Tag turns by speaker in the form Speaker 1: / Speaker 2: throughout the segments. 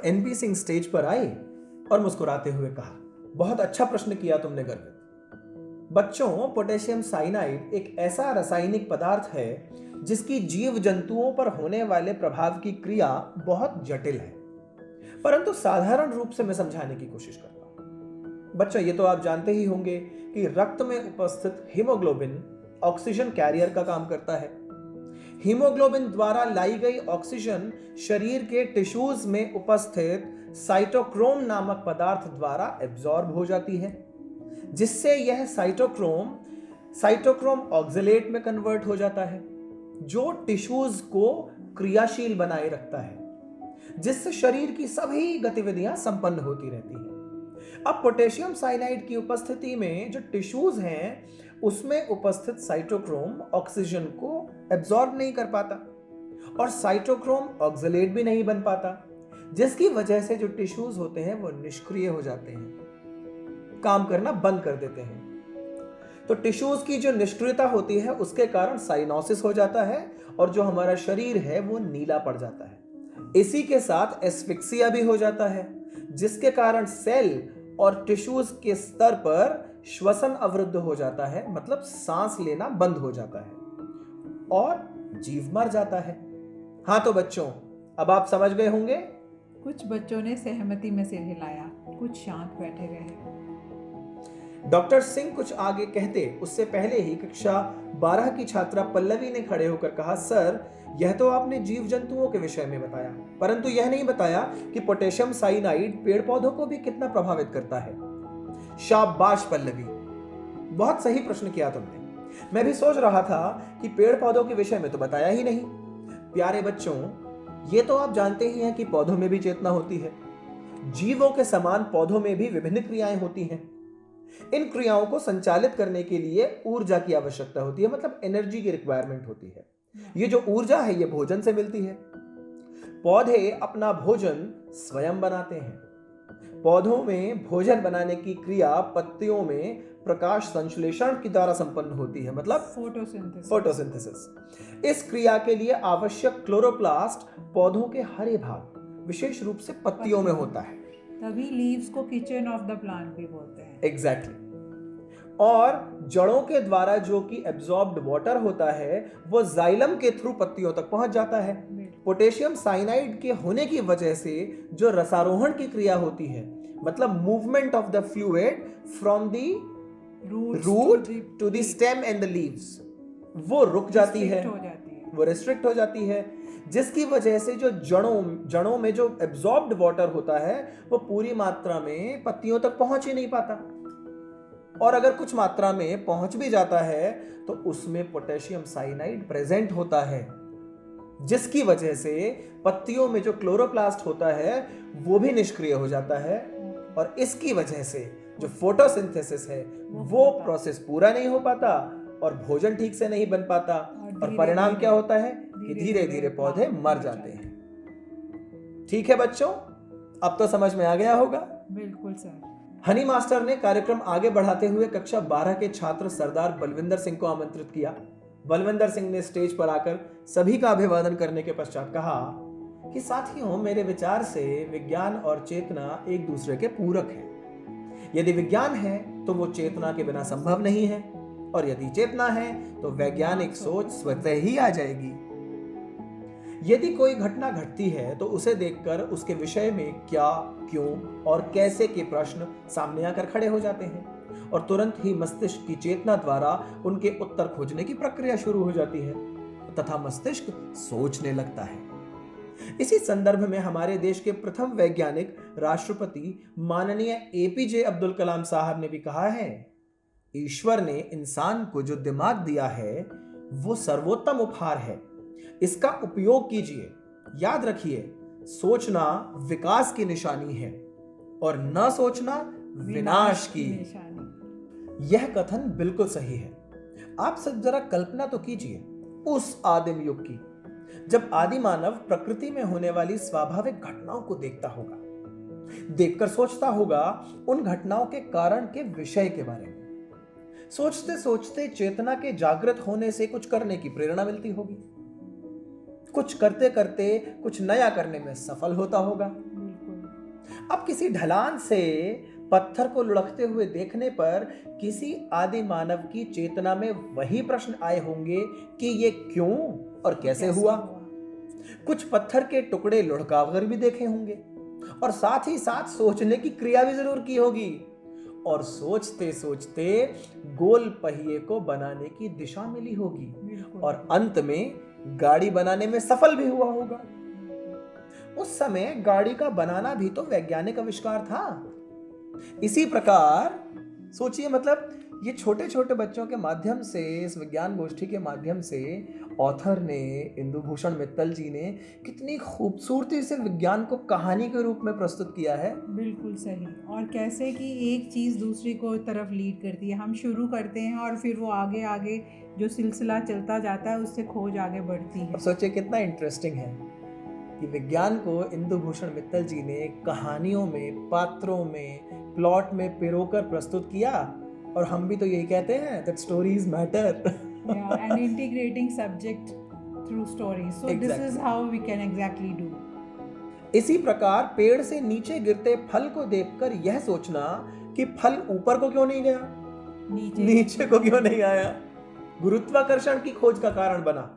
Speaker 1: NP Singh stage पर आई और मुस्कुराते हुए कहा, बहुत अच्छा प्रश्न किया तुमने गर्वित। बच्चों, पोटेशियम साइनाइड एक ऐसा रासायनिक पदार्थ है जिसकी जीव जंतुओं पर होने वाले प्रभाव की क्रिया बहुत जटिल है, परंतु साधारण रूप से मैं समझाने की कोशिश करता हूं। बच्चों, ये तो आप जानते ही होंगे कि रक्त में उपस्थित हीमोग्लोबिन ऑक्सीजन कैरियर का काम करता है। हीमोग्लोबिन द्वारा लाई गई ऑक्सीजन शरीर के टिश्यूज में उपस्थित साइटोक्रोम नामक पदार्थ द्वारा एब्जॉर्ब हो जाती है, जिससे यह साइटोक्रोम ऑक्सलेट में कन्वर्ट हो जाता है, जो टिश्यूज को क्रियाशील बनाए रखता है, जिससे शरीर की सभी गतिविधियां संपन्न होती रहती हैं। अब पोटेशियम साइनाइड की उपस्थिति में जो टिश्यूज हैं, उसमें उपस्थित साइटोक्रोम ऑक्सीजन को एब्जॉर्ब नहीं कर पाता और साइटोक्रोम ऑक्सलेट भी नहीं बन पाता, जिसकी वजह से जो टिश्यूज होते हैं वो निष्क्रिय हो जाते हैं, काम करना बंद कर देते हैं। तो टिश्यूज की जो निष्क्रियता होती है उसके कारण साइनोसिस हो जाता है और जो हमारा शरीर है वो नीला पड़ जाता है। इसी के साथ एस्फिक्सिया भी हो जाता है, जिसके कारण सेल और टिश्यूज के स्तर पर श्वसन अवरुद्ध हो जाता है, मतलब सांस लेना बंद हो जाता है और जीव मर जाता है। हाँ तो बच्चों, अब आप समझ गए होंगे।
Speaker 2: कुछ बच्चों ने सहमति में सिर हिलाया, कुछ शांत बैठे रहे।
Speaker 1: डॉक्टर सिंह कुछ आगे कहते उससे पहले ही कक्षा 12 की छात्रा पल्लवी ने खड़े होकर कहा, सर यह तो आपने जीव जंतुओं के विषय में बताया, परंतु यह नहीं बताया कि पोटेशियम साइनाइड पेड़ पौधों को भी कितना प्रभावित करता है। शाबाश पल्लवी, बहुत सही प्रश्न किया तुमने। मैं भी सोच रहा था कि पेड़ पौधों के विषय में तो बताया ही नहीं। प्यारे बच्चों, ये तो आप जानते ही हैं कि पौधों में भी चेतना होती है। जीवों के समान पौधों में भी विभिन्न क्रियाएं होती हैं। इन क्रियाओं को संचालित करने के लिए ऊर्जा की आवश्यकता होती है, मतलब एनर्जी की रिक्वायरमेंट होती है। ये जो ऊर्जा है ये भोजन से मिलती है। पौधे अपना भोजन स्वयं बनाते हैं। पौधों में भोजन बनाने की क्रिया पत्तियों में प्रकाश संश्लेषण की द्वारा संपन्न होती है, मतलब फोटोसिंथेसिस। इस क्रिया के लिए आवश्यक क्लोरोप्लास्ट पौधों के हरे भाग, विशेष रूप से पत्तियों में होता है।
Speaker 2: तभी लीव्स को किचन ऑफ द प्लांट भी बोलते हैं।
Speaker 1: एग्जैक्टली। और जड़ों के द्वारा जो कि एब्जॉर्ब्ड वाटर होता है वो जाइलम के थ्रू पत्तियों तक पहुंच जाता है। पोटेशियम साइनाइड के होने की वजह से जो रसारोहण की क्रिया होती है, मतलब movement of the fluid from the root to the stem and the leaves, वो रुक जाती है, वो रिस्ट्रिक्ट हो जाती है, जिसकी वजह से जो जड़ों में जो एब्जॉर्ब्ड वाटर होता है वो पूरी मात्रा में पत्तियों तक पहुंच ही नहीं पाता, और अगर कुछ मात्रा में पहुंच भी जाता है तो उसमें पोटेशियम साइनाइड प्रेजेंट होता है, जिसकी वजह से पत्तियों में जो क्लोरोप्लास्ट होता है वो भी निष्क्रिय हो जाता है, और इसकी वजह से जो फोटोसिंथेसिस है वो प्रोसेस पूरा नहीं हो पाता और भोजन ठीक से नहीं बन पाता, और परिणाम क्या होता है कि धीरे धीरे पौधे मर जाते हैं। ठीक है बच्चों, अब तो समझ में आ गया होगा।
Speaker 2: बिल्कुल सर।
Speaker 1: हनी मास्टर ने कार्यक्रम आगे बढ़ाते हुए कक्षा 12 के छात्र सरदार बलविंदर सिंह को आमंत्रित किया। बलविंदर सिंह ने स्टेज पर आकर सभी का अभिवादन करने के पश्चात कहा कि साथियों, मेरे विचार से विज्ञान और चेतना एक दूसरे के पूरक हैं। यदि विज्ञान है तो वो चेतना के बिना संभव नहीं है, और यदि चेतना है तो वैज्ञानिक सोच स्वतः ही आ जाएगी। यदि कोई घटना घटती है तो उसे देखकर उसके विषय में क्या, क्यों और कैसे के प्रश्न सामने आकर खड़े हो जाते हैं, और तुरंत ही मस्तिष्क की चेतना द्वारा उनके उत्तर खोजने की प्रक्रिया शुरू हो जाती है, तथा मस्तिष्क सोचने लगता है। इसी संदर्भ में हमारे देश के प्रथम वैज्ञानिक राष्ट्रपति माननीय एपीजे अब्दुल कलाम साहब ने भी कहा है, ईश्वर ने इंसान को जो दिमाग दिया है वो सर्वोत्तम उपहार है, इसका उपयोग कीजिए। याद रखिए, सोचना विकास की निशानी है और न सोचना विनाश की। यह कथन बिल्कुल सही है। आप सब जरा कल्पना तो कीजिए उस आदिम युग की, जब आदि मानव प्रकृति में होने वाली स्वाभाविक घटनाओं को देखता होगा, देखकर सोचता होगा उन घटनाओं के कारण के विषय के बारे में। सोचते सोचते चेतना के जागृत होने से कुछ करने की प्रेरणा मिलती होगी, कुछ करते करते कुछ नया करने में सफल होता होगा। अब किसी ढलान से पत्थर को लुढ़कते हुए देखने पर किसी आदि मानव की चेतना में वही प्रश्न आए होंगे कि ये क्यों और कैसे हुआ। कुछ पत्थर के टुकड़े लुढ़काकर भी देखे होंगे और साथ ही साथ सोचने की क्रिया भी जरूर की होगी और सोचते सोचते गोल पहिए को बनाने की दिशा मिली होगी और अंत में गाड़ी बनाने में सफल भी हुआ होगा। उस समय गाड़ी का बनाना भी तो वैज्ञानिक आविष्कार था। इसी प्रकार सोचिए, मतलब ये छोटे छोटे बच्चों के माध्यम से, इस विज्ञान गोष्ठी के माध्यम से ऑथर ने, इंदुभूषण मित्तल जी ने कितनी खूबसूरती से विज्ञान को कहानी के रूप में प्रस्तुत किया है।
Speaker 2: बिल्कुल सही। और कैसे कि एक चीज़ दूसरी को तरफ लीड करती है, हम शुरू करते हैं और फिर वो आगे आगे जो सिलसिला चलता जाता है उससे खोज आगे बढ़ती है।
Speaker 1: अब सोचिए कितना इंटरेस्टिंग है कि विज्ञान को इंदुभूषण मित्तल जी ने कहानियों में, पात्रों में, प्लॉट में पिरोकर प्रस्तुत किया और हम भी तो यही कहते हैं that stories matter.
Speaker 2: Yeah, and integrating subject through stories. So this is how we can exactly do.
Speaker 1: इसी प्रकार पेड़ से नीचे गिरते फल को देखकर यह सोचना कि फल ऊपर को क्यों नहीं गया, नीचे को क्यों नहीं आया, गुरुत्वाकर्षण की खोज का कारण बना।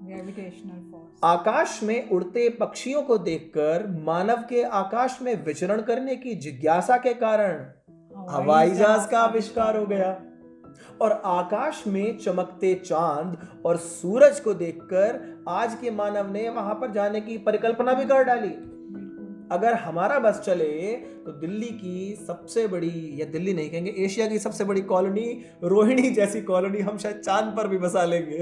Speaker 2: Gravitational force.
Speaker 1: आकाश में उड़ते पक्षियों को देखकर मानव के आकाश में विचरण करने की जिज्ञासा के कारण हवाई जहाज का आविष्कार हो गया और आकाश में चमकते चांद और सूरज को देखकर आज के मानव ने वहां पर जाने की परिकल्पना भी कर डाली। अगर हमारा बस चले तो दिल्ली की सबसे बड़ी, या दिल्ली नहीं कहेंगे, एशिया की सबसे बड़ी कॉलोनी रोहिणी जैसी कॉलोनी हम शायद चांद पर भी बसा लेंगे।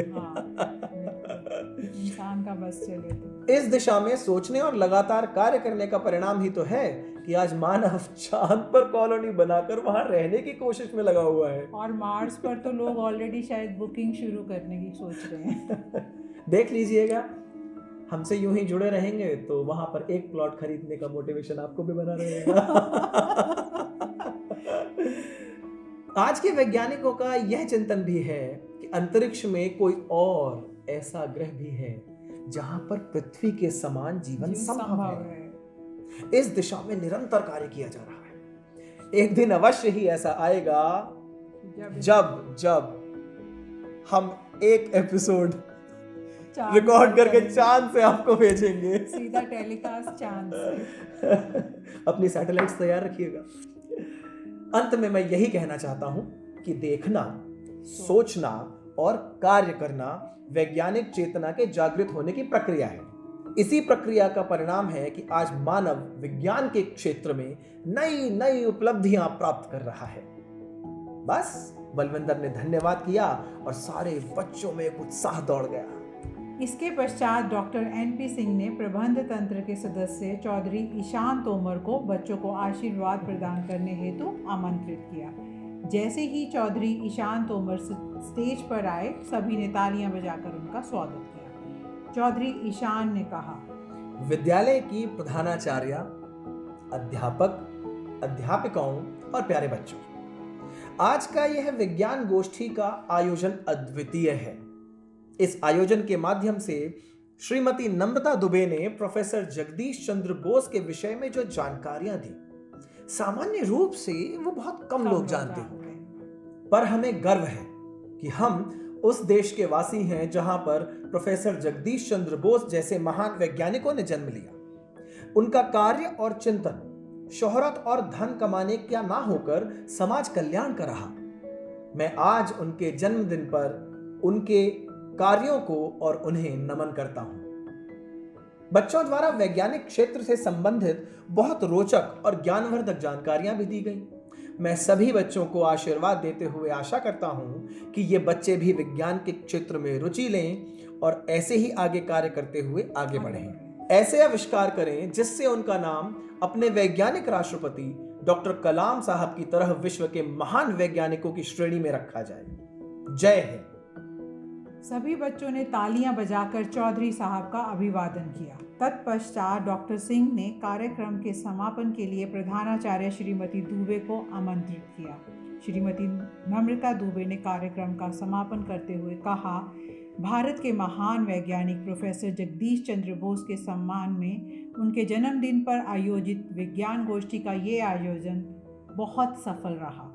Speaker 2: इंसान का बस चले तो।
Speaker 1: इस दिशा में सोचने और लगातार कार्य करने का परिणाम ही तो है कि आज मानव चांद पर कॉलोनी बनाकर वहां रहने की कोशिश में लगा हुआ है।
Speaker 2: और मार्स पर तो लोग ऑलरेडी शायद बुकिंग शुरू करने की सोच रहे हैं।
Speaker 1: देख लीजिएगा, हमसे यूं ही जुड़े रहेंगे तो वहां पर एक प्लॉट खरीदने का मोटिवेशन आपको भी बना रहेगा। आज के वैज्ञानिकों का यह चिंतन भी है कि अंतरिक्ष में कोई और ऐसा ग्रह भी है जहां पर पृथ्वी के समान जीवन संभव है। इस दिशा में निरंतर कार्य किया जा रहा है। एक दिन अवश्य ही ऐसा आएगा जब हम एक एपिसोड रिकॉर्ड करके चांद से आपको भेजेंगे,
Speaker 2: सीधा टेलीकास्ट चांद से।
Speaker 1: अपनी सैटेलाइट्स तैयार रखिएगा। अंत में मैं यही कहना चाहता हूं कि देखना, सोचना और कार्य करना वैज्ञानिक चेतना के जागृत होने की प्रक्रिया है। इसी प्रक्रिया का परिणाम है कि आज मानव विज्ञान के क्षेत्र में नई नई उपलब्धियां प्राप्त कर रहा है। बस बलविंदर ने धन्यवाद किया और सारे बच्चों में एक उत्साह दौड़ गया।
Speaker 2: इसके पश्चात डॉक्टर एनपी सिंह ने प्रबंध तंत्र के सदस्य चौधरी ईशान तोमर को बच्चों को आशीर्वाद प्रदान करने हेतु आमंत्रित किया। जैसे ही चौधरी ईशान तोमर स्टेज पर आए, सभी ने तालियां बजाकर उनका स्वागत किया। चौधरी ईशान ने कहा,
Speaker 1: विद्यालय की प्रधानाचार्य, अध्यापक, अध्यापिकाओं और प्यारे बच्चों, आज का यह विज्ञान गोष्ठी का आयोजन अद्वितीय है। इस आयोजन के माध्यम से श्रीमती नम्रता दुबे ने प्रोफेसर जगदीश चंद्र बोस के विषय में जो जानकारियां दी, सामान्य रूप से वो बहुत कम लोग जानते होंगे, पर हमें गर्व है कि हम उस देश के वासी हैं जहां पर प्रोफेसर जगदीश चंद्र बोस जैसे महान वैज्ञानिकों ने जन्म लिया। उनका कार्य और चिंतन शोहरत और धन कमाने का ना होकर समाज कल्याण का रहा। मैं आज उनके जन्मदिन पर उनके कार्यों को और उन्हें नमन करता हूं। बच्चों द्वारा वैज्ञानिक क्षेत्र से संबंधित बहुत रोचक और ज्ञानवर्धक जानकारियां भी दी गई। मैं सभी बच्चों को आशीर्वाद देते हुए आशा करता हूं कि ये बच्चे भी विज्ञान के क्षेत्र में रुचि लें और ऐसे ही आगे कार्य करते हुए आगे बढ़ें। ऐसे आविष्कार करें जिससे उनका नाम अपने वैज्ञानिक राष्ट्रपति डॉक्टर कलाम साहब की तरह विश्व के महान वैज्ञानिकों की श्रेणी में रखा जाए। जय हिंद।
Speaker 2: सभी बच्चों ने तालियां बजाकर चौधरी साहब का अभिवादन किया। तत्पश्चात डॉक्टर सिंह ने कार्यक्रम के समापन के लिए प्रधानाचार्य श्रीमती दुबे को आमंत्रित किया। श्रीमती नम्रता दुबे ने कार्यक्रम का समापन करते हुए कहा, भारत के महान वैज्ञानिक प्रोफेसर जगदीश चंद्र बोस के सम्मान में उनके जन्मदिन पर आयोजित विज्ञान गोष्ठी का ये आयोजन बहुत सफल रहा।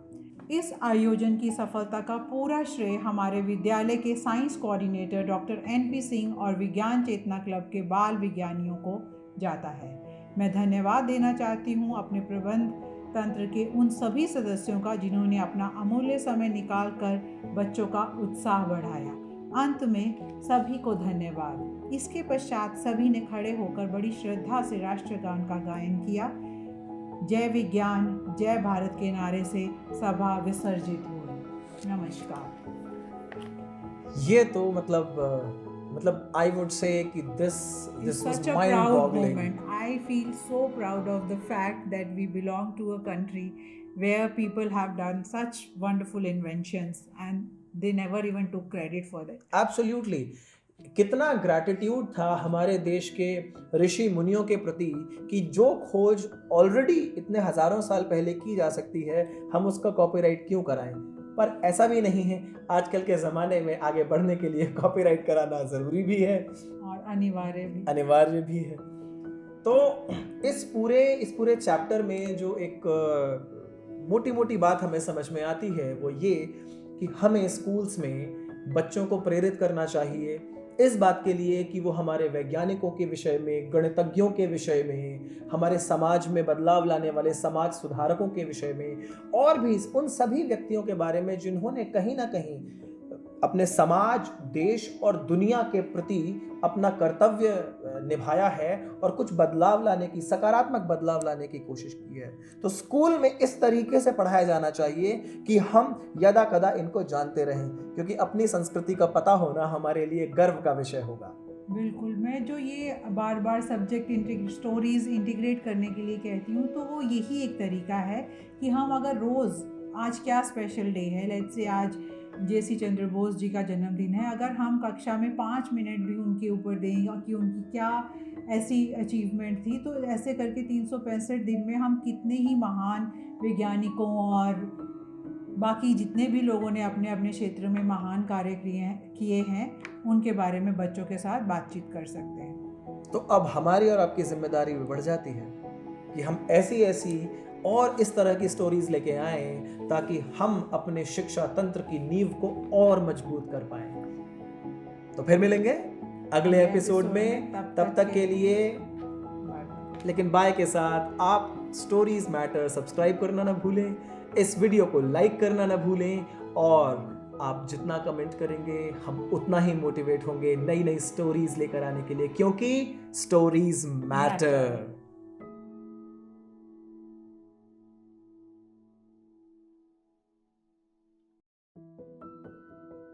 Speaker 2: इस आयोजन की सफलता का पूरा श्रेय हमारे विद्यालय के science coordinator doctor NP Singh और विज्ञान चेतना क्लब के बाल विज्ञानियों को जाता है। मैं धन्यवाद देना चाहती हूँ अपने प्रबंध तंत्र के उन सभी सदस्यों का जिन्होंने अपना अमूल्य समय निकालकर बच्चों का उत्साह बढ़ाया। अंत में सभी को धन्यवाद। इसके पश्चात सभी ने खड़े होकर बड़ी श्रद्धा से राष्ट्रगान का गायन किया। जय विज्ञान जय भारत के नारे से सभा विसर्जित हुई। नमस्कार।
Speaker 1: ये तो मतलब आई वुड से कि this
Speaker 2: It's
Speaker 1: was
Speaker 2: such a
Speaker 1: mind
Speaker 2: proud
Speaker 1: boggling.
Speaker 2: moment. I feel so proud of the fact that we belong to a country where people have done such wonderful inventions and they never even took credit for that.
Speaker 1: Absolutely, कितना gratitude था हमारे देश के ऋषि मुनियों के प्रति कि जो खोज ऑलरेडी इतने हजारों साल पहले की जा सकती है, हम उसका कॉपीराइट क्यों कराएं। पर ऐसा भी नहीं है, आजकल के ज़माने में आगे बढ़ने के लिए कॉपीराइट कराना ज़रूरी भी है
Speaker 2: और अनिवार्य भी
Speaker 1: है। तो इस पूरे चैप्टर में जो एक मोटी मोटी बात हमें समझ में आती है वो ये कि हमें स्कूल्स में बच्चों को प्रेरित करना चाहिए इस बात के लिए कि वो हमारे वैज्ञानिकों के विषय में, गणितज्ञों के विषय में, हमारे समाज में बदलाव लाने वाले समाज सुधारकों के विषय में और भी उन सभी व्यक्तियों के बारे में जिन्होंने कहीं ना कहीं अपने समाज, देश और दुनिया के प्रति अपना कर्तव्य निभाया है और कुछ बदलाव लाने की, सकारात्मक बदलाव लाने की कोशिश की है। तो स्कूल में इस तरीके से पढ़ाया जाना चाहिए कि हम यदा कदा इनको जानते रहें, क्योंकि अपनी संस्कृति का पता होना हमारे लिए गर्व का विषय होगा।
Speaker 2: बिल्कुल, मैं जो ये बार बार सब्जेक्ट स्टोरीज इंटीग्रेट करने के लिए कहती हूँ तो वो यही एक तरीका है कि हम अगर रोज़, आज क्या स्पेशल डे है, लेट्स से आज JC चंद्र बोस जी का जन्मदिन है, अगर हम कक्षा में 5 मिनट भी उनके ऊपर देंगे कि उनकी क्या ऐसी अचीवमेंट थी, तो ऐसे करके 365 दिन में हम कितने ही महान वैज्ञानिकों और बाकी जितने भी लोगों ने अपने अपने क्षेत्र में महान कार्य किए हैं उनके बारे में बच्चों के साथ बातचीत कर सकते हैं।
Speaker 1: तो अब हमारी और आपकी जिम्मेदारी भी बढ़ जाती है कि हम ऐसी और इस तरह की स्टोरीज लेके आएं ताकि हम अपने शिक्षा तंत्र की नींव को और मजबूत कर पाएं। तो फिर मिलेंगे अगले एपिसोड में, तब तक के लिए लेकिन बाय के साथ आप स्टोरीज मैटर सब्सक्राइब करना ना भूलें, इस वीडियो को लाइक करना ना भूलें और आप जितना कमेंट करेंगे हम उतना ही मोटिवेट होंगे नई स्टोरीज लेकर आने के लिए, क्योंकि स्टोरीज मैटर।